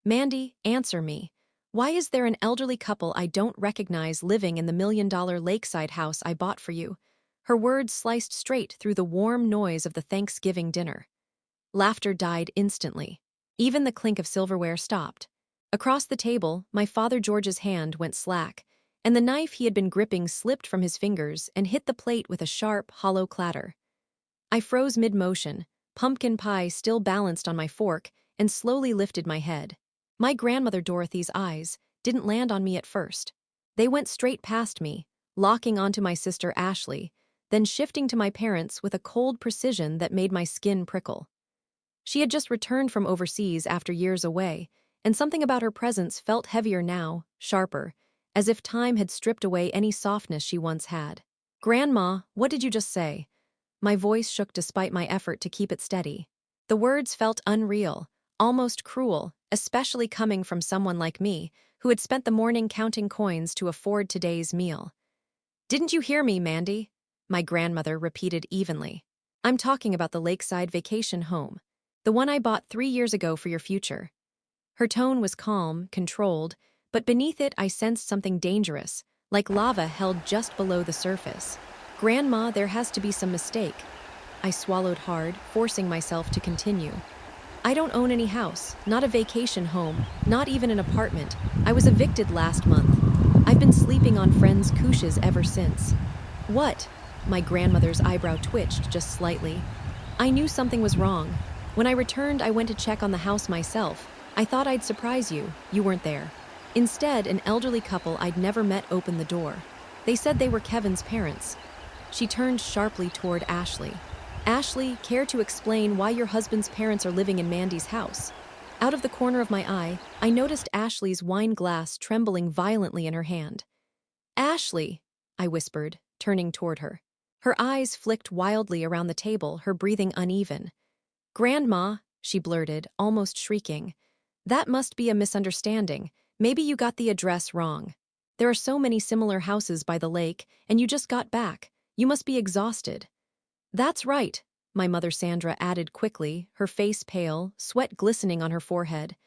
Mandy, answer me. Why is there an elderly couple I don't recognize living in the $1 million lakeside house I bought for you? Her words sliced straight through the warm noise of the Thanksgiving dinner. Laughter died instantly. Even the clink of silverware stopped. Across the table, my father George's hand went slack, and the knife he had been gripping slipped from his fingers and hit the plate with a sharp, hollow clatter. I froze mid-motion, pumpkin pie still balanced on my fork, and slowly lifted my head. My grandmother Dorothy's eyes didn't land on me at first. They went straight past me, locking onto my sister Ashley, then shifting to my parents with a cold precision that made my skin prickle. She had just returned from overseas after years away, and something about her presence felt heavier now, sharper, as if time had stripped away any softness she once had. "Grandma, what did you just say?" My voice shook despite my effort to keep it steady. The words felt unreal, almost cruel, especially coming from someone like me, who had spent the morning counting coins to afford today's meal. "Didn't you hear me, Mandy?" My grandmother repeated evenly. "I'm talking about the lakeside vacation home. The one I bought 3 years ago for your future." Her tone was calm, controlled, but beneath it I sensed something dangerous, like lava held just below the surface. "Grandma, there has to be some mistake." I swallowed hard, forcing myself to continue. "I don't own any house, not a vacation home, not even an apartment. I was evicted last month. I've been sleeping on friends' couches ever since." "What?" My grandmother's eyebrow twitched just slightly. I knew something was wrong. When I returned, I went to check on the house myself. I thought I'd surprise you. You weren't there. Instead, an elderly couple I'd never met opened the door. They said they were Kevin's parents. She turned sharply toward Ashley. "Ashley, care to explain why your husband's parents are living in Mandy's house?" Out of the corner of my eye, I noticed Ashley's wine glass trembling violently in her hand. "Ashley," I whispered, turning toward her. Her eyes flicked wildly around the table, her breathing uneven. "Grandma," she blurted, almost shrieking. "That must be a misunderstanding. Maybe you got the address wrong. There are so many similar houses by the lake, and you just got back. You must be exhausted." "That's right," my mother Sandra added quickly, her face pale, sweat glistening on her forehead.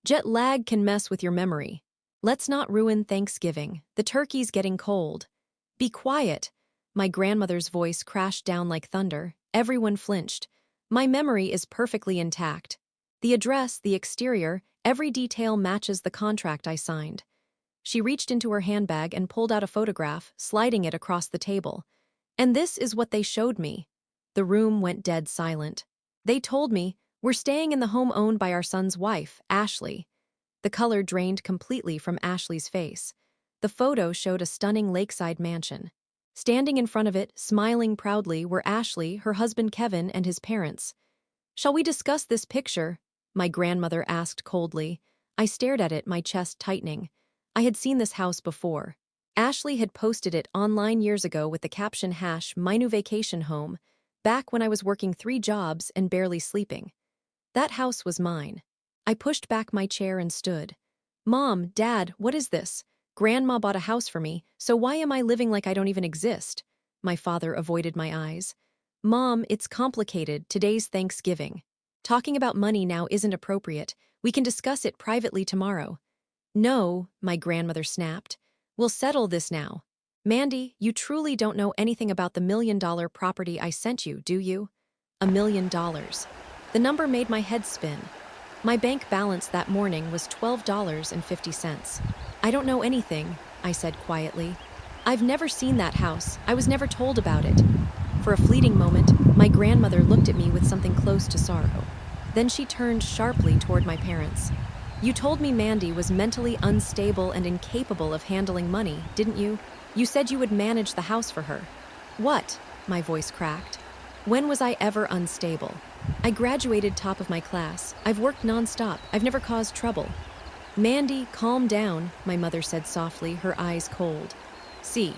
"Jet lag can mess with your memory. Let's not ruin Thanksgiving. The turkey's getting cold." "Be quiet." My grandmother's voice crashed down like thunder. Everyone flinched. "My memory is perfectly intact. The address, the exterior, every detail matches the contract I signed." She reached into her handbag and pulled out a photograph, sliding it across the table. "And this is what they showed me." The room went dead silent. "They told me, we're staying in the home owned by our son's wife, Ashley." The color drained completely from Ashley's face. The photo showed a stunning lakeside mansion. Standing in front of it, smiling proudly, were Ashley, her husband Kevin, and his parents. "Shall we discuss this picture?" my grandmother asked coldly. I stared at it, my chest tightening. I had seen this house before. Ashley had posted it online years ago with the caption #my new vacation home, back when I was working 3 jobs and barely sleeping. That house was mine. I pushed back my chair and stood. "Mom, Dad, what is this? Grandma bought a house for me, so why am I living like I don't even exist?" My father avoided my eyes. "Mom, it's complicated. Today's Thanksgiving. Talking about money now isn't appropriate. We can discuss it privately tomorrow." "No," my grandmother snapped. "We'll settle this now. Mandy, you truly don't know anything about the $1 million property I sent you, do you?" $1 million. The number made my head spin. My bank balance that morning was $12.50. "I don't know anything," I said quietly. "I've never seen that house. I was never told about it." For a fleeting moment, my grandmother looked at me with something close to sorrow. Then she turned sharply toward my parents. "You told me Mandy was mentally unstable and incapable of handling money, didn't you? You said you would manage the house for her." "What?" my voice cracked. "When was I ever unstable? I graduated top of my class. I've worked nonstop. I've never caused trouble." "Mandy, calm down," my mother said softly, her eyes cold. "See,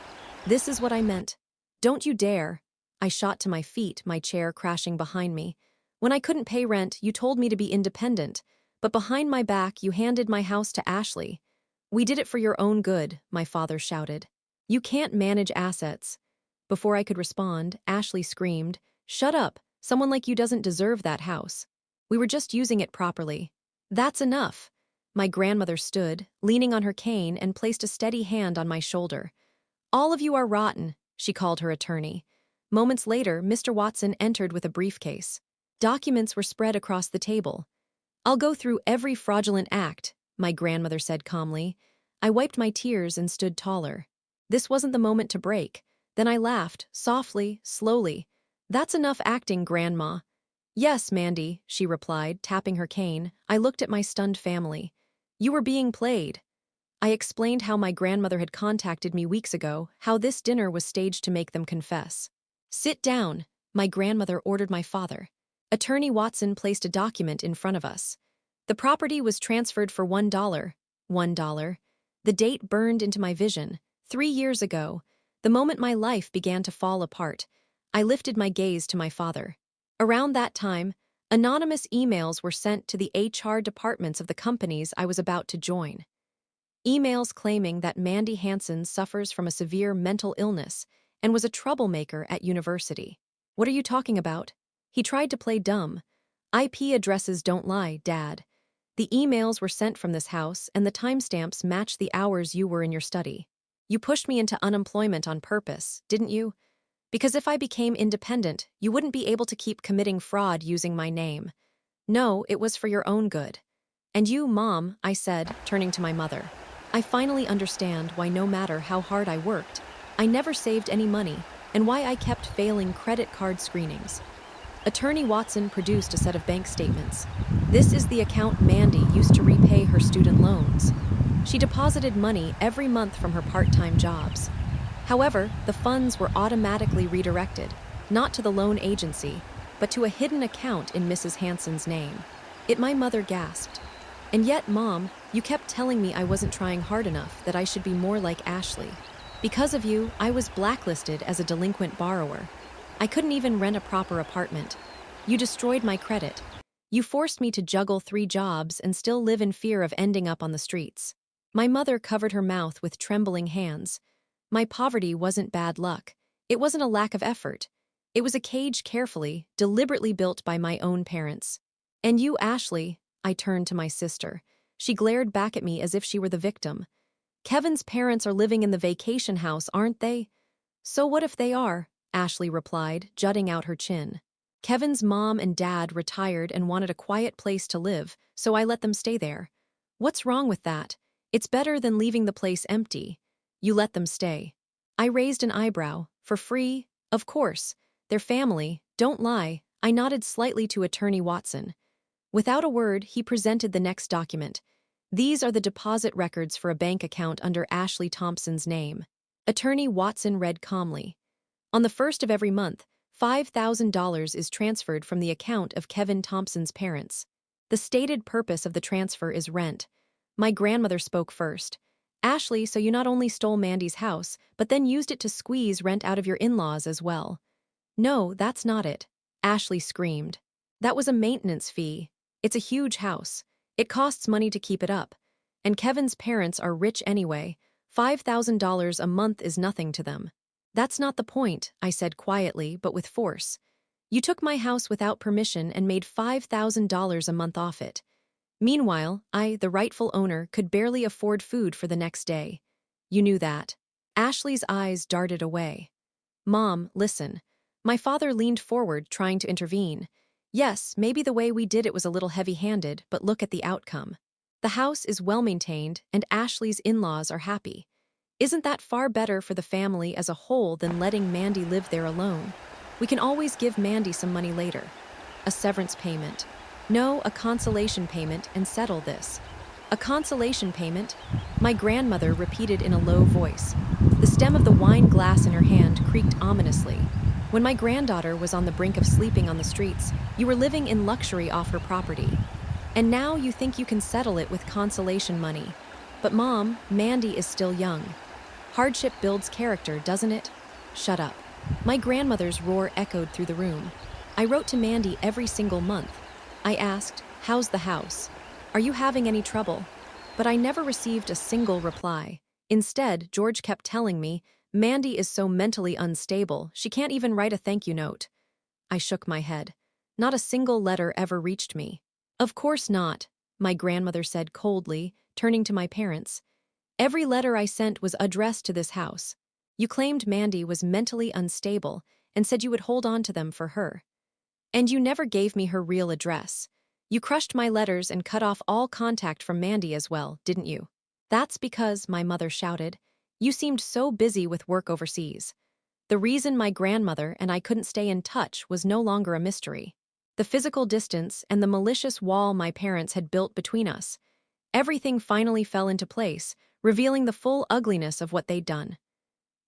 this is what I meant. Don't you dare." I shot to my feet, my chair crashing behind me. "When I couldn't pay rent, you told me to be independent, but behind my back you handed my house to Ashley." "We did it for your own good," my father shouted. "You can't manage assets." Before I could respond, Ashley screamed, "Shut up! Someone like you doesn't deserve that house. We were just using it properly." "That's enough." My grandmother stood, leaning on her cane, and placed a steady hand on my shoulder. All of you are rotten, she called her attorney. Moments later, Mr. Watson entered with a briefcase. Documents were spread across the table. I'll go through every fraudulent act, my grandmother said calmly. I wiped my tears and stood taller. This wasn't the moment to break. Then I laughed, softly, slowly. That's enough acting, Grandma. Yes, Mandy, she replied, tapping her cane. I looked at my stunned family. You were being played. I explained how my grandmother had contacted me weeks ago, how this dinner was staged to make them confess. Sit down, my grandmother ordered my father. Attorney Watson placed a document in front of us. The property was transferred for $1. $1. The date burned into my vision. 3 years ago, the moment my life began to fall apart, I lifted my gaze to my father. Around that time, anonymous emails were sent to the HR departments of the companies I was about to join. Emails claiming that Mandy Hansen suffers from a severe mental illness and was a troublemaker at university. What are you talking about? He tried to play dumb. IP addresses don't lie, Dad. The emails were sent from this house, and the timestamps match the hours you were in your study. You pushed me into unemployment on purpose, didn't you? Because if I became independent, you wouldn't be able to keep committing fraud using my name. No, it was for your own good. And you, Mom, I said, turning to my mother. I finally understand why no matter how hard I worked, I never saved any money, and why I kept failing credit card screenings. Attorney Watson produced a set of bank statements. This is the account Mandy used to repay her student loans. She deposited money every month from her part-time jobs. However, the funds were automatically redirected, not to the loan agency, but to a hidden account in Mrs. Hansen's name. My mother gasped. And yet, Mom, you kept telling me I wasn't trying hard enough, that I should be more like Ashley. Because of you, I was blacklisted as a delinquent borrower. I couldn't even rent a proper apartment. You destroyed my credit. You forced me to juggle 3 jobs and still live in fear of ending up on the streets. My mother covered her mouth with trembling hands. My poverty wasn't bad luck. It wasn't a lack of effort. It was a cage carefully, deliberately built by my own parents. And you, Ashley, I turned to my sister. She glared back at me as if she were the victim. Kevin's parents are living in the vacation house, aren't they? So what if they are? Ashley replied, jutting out her chin. Kevin's mom and dad retired and wanted a quiet place to live, so I let them stay there. What's wrong with that? It's better than leaving the place empty. You let them stay. I raised an eyebrow. For free? Of course. They're family. Don't lie. I nodded slightly to Attorney Watson. Without a word, he presented the next document. These are the deposit records for a bank account under Ashley Thompson's name. Attorney Watson read calmly. On the 1st of every month, $5,000 is transferred from the account of Kevin Thompson's parents. The stated purpose of the transfer is rent. My grandmother spoke first. Ashley, so you not only stole Mandy's house, but then used it to squeeze rent out of your in-laws as well. No, that's not it. Ashley screamed. That was a maintenance fee. It's a huge house. It costs money to keep it up. And Kevin's parents are rich anyway. $5,000 a month is nothing to them. That's not the point, I said quietly, but with force. You took my house without permission and made $5,000 a month off it. Meanwhile, I, the rightful owner, could barely afford food for the next day. You knew that. Ashley's eyes darted away. Mom, listen. My father leaned forward, trying to intervene. Yes, maybe the way we did it was a little heavy-handed, but look at the outcome. The house is well-maintained, and Ashley's in-laws are happy. Isn't that far better for the family as a whole than letting Mandy live there alone? We can always give Mandy some money later. A severance payment. No, a consolation payment, and settle this. A consolation payment? My grandmother repeated in a low voice. The stem of the wine glass in her hand creaked ominously. When my granddaughter was on the brink of sleeping on the streets, you were living in luxury off her property. And now you think you can settle it with consolation money. But Mom, Mandy is still young. Hardship builds character, doesn't it? Shut up. My grandmother's roar echoed through the room. I wrote to Mandy every single month. I asked, how's the house? Are you having any trouble? But I never received a single reply. Instead, George kept telling me, Mandy is so mentally unstable, she can't even write a thank you note. I shook my head. Not a single letter ever reached me. Of course not. my grandmother said coldly, turning to my parents. Every letter I sent was addressed to this house. You claimed Mandy was mentally unstable and said you would hold on to them for her. And you never gave me her real address. You crushed my letters and cut off all contact from Mandy as well, didn't you? That's because, my mother shouted, you seemed so busy with work overseas. The reason my grandmother and I couldn't stay in touch was no longer a mystery. The physical distance and the malicious wall my parents had built between us. Everything finally fell into place, revealing the full ugliness of what they'd done.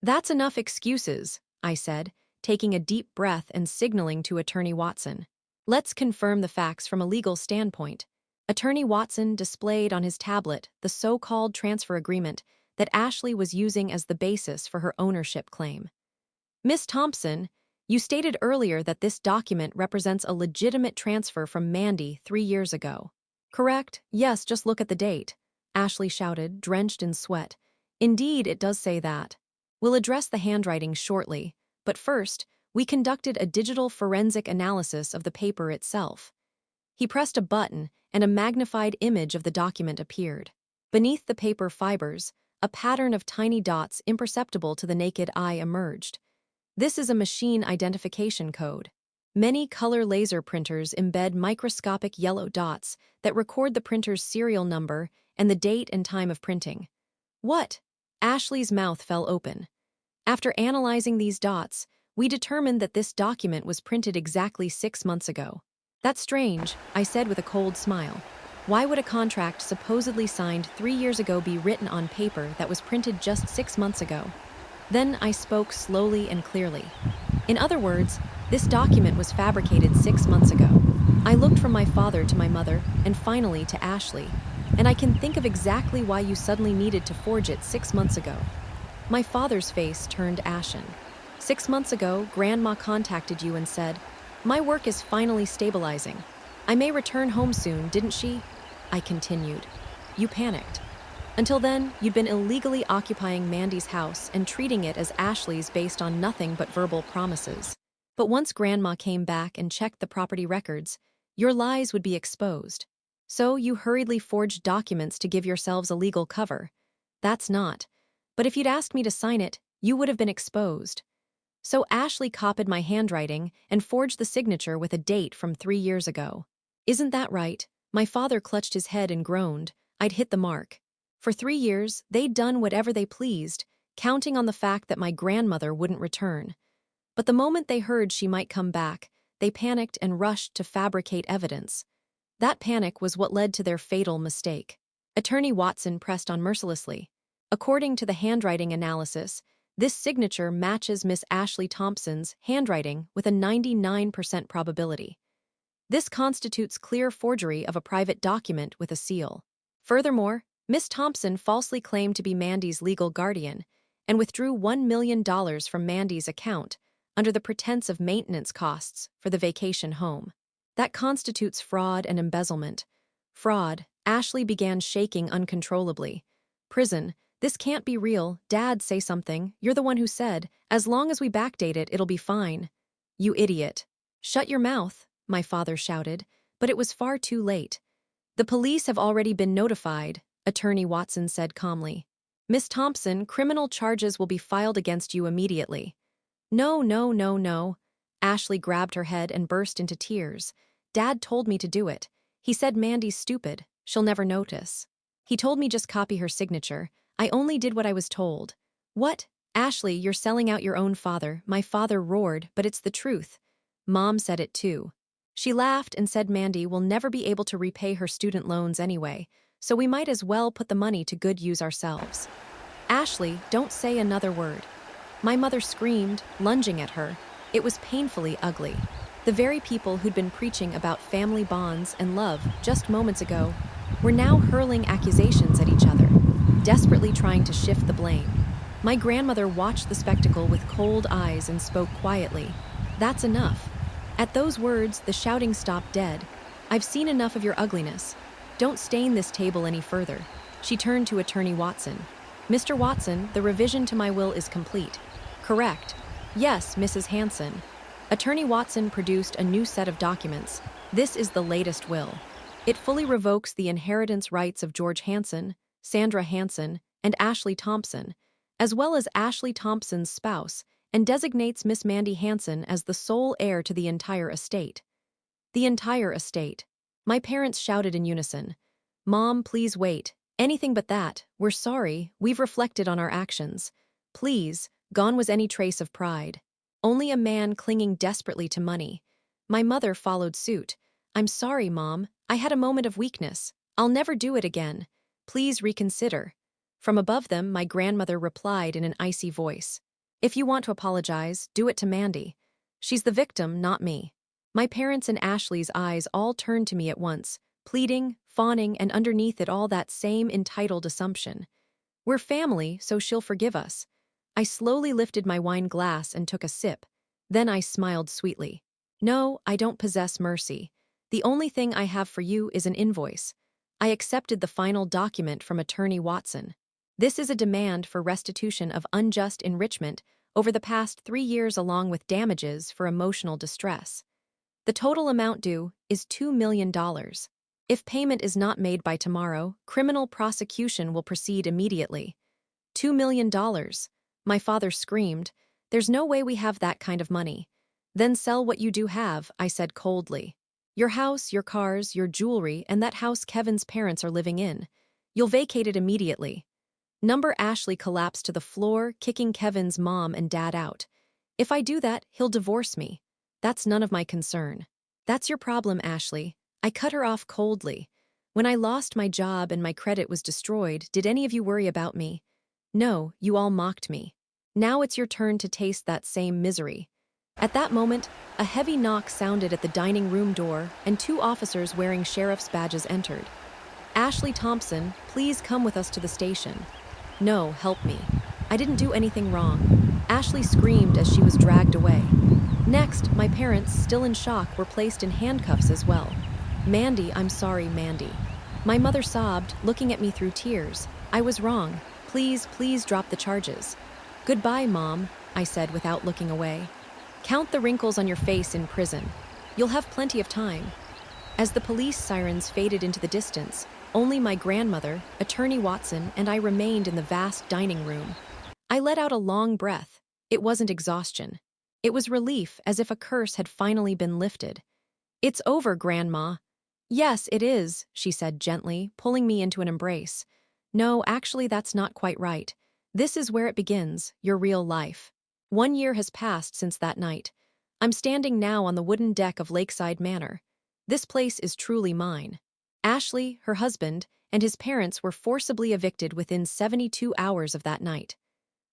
That's enough excuses, I said, taking a deep breath and signaling to Attorney Watson. Let's confirm the facts from a legal standpoint. Attorney Watson displayed on his tablet the so-called transfer agreement that Ashley was using as the basis for her ownership claim. Miss Thompson, you stated earlier that this document represents a legitimate transfer from Mandy 3 years ago. Correct? Yes, just look at the date, Ashley shouted, drenched in sweat. Indeed, it does say that. We'll address the handwriting shortly, but first, we conducted a digital forensic analysis of the paper itself. He pressed a button, and a magnified image of the document appeared. Beneath the paper fibers, a pattern of tiny dots imperceptible to the naked eye emerged. This is a machine identification code. Many color laser printers embed microscopic yellow dots that record the printer's serial number and the date and time of printing. What? Ashley's mouth fell open. After analyzing these dots, we determined that this document was printed exactly 6 months ago. That's strange, I said with a cold smile. Why would a contract supposedly signed 3 years ago be written on paper that was printed just 6 months ago? Then I spoke slowly and clearly. In other words, this document was fabricated 6 months ago. I looked from my father to my mother, and finally to Ashley, and I can think of exactly why you suddenly needed to forge it 6 months ago. My father's face turned ashen. 6 months ago, Grandma contacted you and said, "My work is finally stabilizing. I may return home soon, didn't she?" I continued. You panicked. Until then, you'd been illegally occupying Mandy's house and treating it as Ashley's based on nothing but verbal promises. But once Grandma came back and checked the property records, your lies would be exposed. So you hurriedly forged documents to give yourselves a legal cover. That's not. But if you'd asked me to sign it, you would have been exposed. So Ashley copied my handwriting and forged the signature with a date from 3 years ago. Isn't that right? My father clutched his head and groaned. I'd hit the mark. For 3 years, they'd done whatever they pleased, counting on the fact that my grandmother wouldn't return. But the moment they heard she might come back, they panicked and rushed to fabricate evidence. That panic was what led to their fatal mistake. Attorney Watson pressed on mercilessly. According to the handwriting analysis, this signature matches Miss Ashley Thompson's handwriting with a 99% probability. This constitutes clear forgery of a private document with a seal. Furthermore, Miss Thompson falsely claimed to be Mandy's legal guardian and withdrew $1 million from Mandy's account under the pretense of maintenance costs for the vacation home. That constitutes fraud and embezzlement. Fraud. Ashley began shaking uncontrollably. Prison. This can't be real. Dad, say something. You're the one who said, as long as we backdate it, it'll be fine. You idiot. Shut your mouth, my father shouted, but it was far too late. The police have already been notified, Attorney Watson said calmly. Miss Thompson, criminal charges will be filed against you immediately. No, no, no, no. Ashley grabbed her head and burst into tears. Dad told me to do it. He said Mandy's stupid. She'll never notice. He told me just copy her signature. I only did what I was told. What? Ashley, you're selling out your own father. My father roared, but it's the truth. Mom said it too. She laughed and said Mandy will never be able to repay her student loans anyway, so we might as well put the money to good use ourselves. Ashley, don't say another word. My mother screamed, lunging at her. It was painfully ugly. The very people who'd been preaching about family bonds and love just moments ago were now hurling accusations at each other, desperately trying to shift the blame. My grandmother watched the spectacle with cold eyes and spoke quietly. That's enough. At those words, the shouting stopped dead. I've seen enough of your ugliness. Don't stain this table any further. She turned to Attorney Watson. Mr. Watson, the revision to my will is complete. Correct. Yes, Mrs. Hanson. Attorney Watson produced a new set of documents. This is the latest will. It fully revokes the inheritance rights of George Hanson, Sandra Hanson, and Ashley Thompson, as well as Ashley Thompson's spouse, and designates Miss Mandy Hanson as the sole heir to the entire estate. The entire estate. My parents shouted in unison. Mom, please wait. Anything but that. We're sorry. We've reflected on our actions. Please. Gone was any trace of pride. Only a man clinging desperately to money. My mother followed suit. I'm sorry, Mom. I had a moment of weakness. I'll never do it again. Please reconsider. From above them, my grandmother replied in an icy voice. If you want to apologize, do it to Mandy. She's the victim, not me. My parents' and Ashley's eyes all turned to me at once, pleading, fawning, and underneath it all that same entitled assumption. We're family, so she'll forgive us. I slowly lifted my wine glass and took a sip. Then I smiled sweetly. No, I don't possess mercy. The only thing I have for you is an invoice. I accepted the final document from Attorney Watson. This is a demand for restitution of unjust enrichment over the past 3 years along with damages for emotional distress. The total amount due is $2 million. If payment is not made by tomorrow, criminal prosecution will proceed immediately. $2 million. My father screamed. There's no way we have that kind of money. Then sell what you do have, I said coldly. Your house, your cars, your jewelry, and that house Kevin's parents are living in. You'll vacate it immediately. Number Ashley collapsed to the floor, kicking Kevin's mom and dad out. If I do that, he'll divorce me. That's none of my concern. That's your problem, Ashley. I cut her off coldly. When I lost my job and my credit was destroyed, did any of you worry about me? No, you all mocked me. Now it's your turn to taste that same misery. At that moment, a heavy knock sounded at the dining room door, and 2 officers wearing sheriff's badges entered. Ashley Thompson, please come with us to the station. No, help me. I didn't do anything wrong. Ashley screamed as she was dragged away. Next, my parents, still in shock, were placed in handcuffs as well. Mandy, I'm sorry, Mandy. My mother sobbed, looking at me through tears. I was wrong. Please, please drop the charges. Goodbye, Mom, I said without looking away. Count the wrinkles on your face in prison. You'll have plenty of time. As the police sirens faded into the distance, only my grandmother, Attorney Watson, and I remained in the vast dining room. I let out a long breath. It wasn't exhaustion. It was relief, as if a curse had finally been lifted. It's over, Grandma. Yes, it is, she said gently, pulling me into an embrace. No, actually, that's not quite right. This is where it begins, your real life. 1 year has passed since that night. I'm standing now on the wooden deck of Lakeside Manor. This place is truly mine. Ashley, her husband, and his parents were forcibly evicted within 72 hours of that night.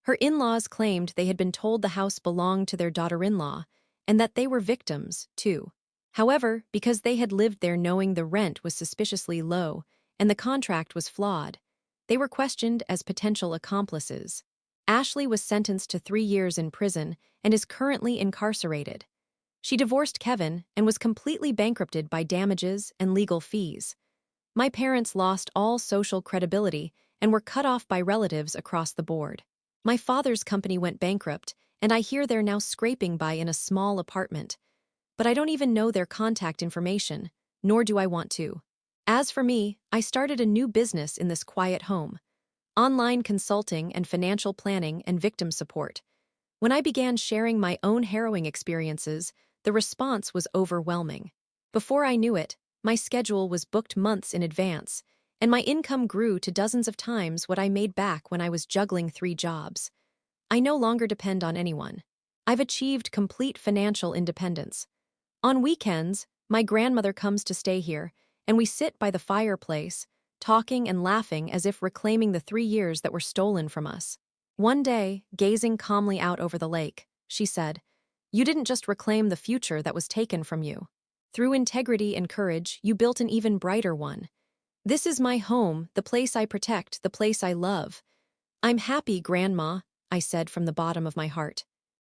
Her in-laws claimed they had been told the house belonged to their daughter-in-law, and that they were victims, too. However, because they had lived there knowing the rent was suspiciously low and the contract was flawed, they were questioned as potential accomplices. Ashley was sentenced to 3 years in prison and is currently incarcerated. She divorced Kevin and was completely bankrupted by damages and legal fees. My parents lost all social credibility and were cut off by relatives across the board. My father's company went bankrupt, and I hear they're now scraping by in a small apartment. But I don't even know their contact information, nor do I want to. As for me, I started a new business in this quiet home. Online consulting and financial planning and victim support. When I began sharing my own harrowing experiences, the response was overwhelming. Before I knew it, my schedule was booked months in advance, and my income grew to dozens of times what I made back when I was juggling 3 jobs. I no longer depend on anyone. I've achieved complete financial independence. On weekends, my grandmother comes to stay here, and we sit by the fireplace, talking and laughing as if reclaiming the 3 years that were stolen from us. One day, gazing calmly out over the lake, she said, "You didn't just reclaim the future that was taken from you. Through integrity and courage, you built an even brighter one. This is my home, the place I protect, the place I love." "I'm happy, Grandma," I said from the bottom of my heart.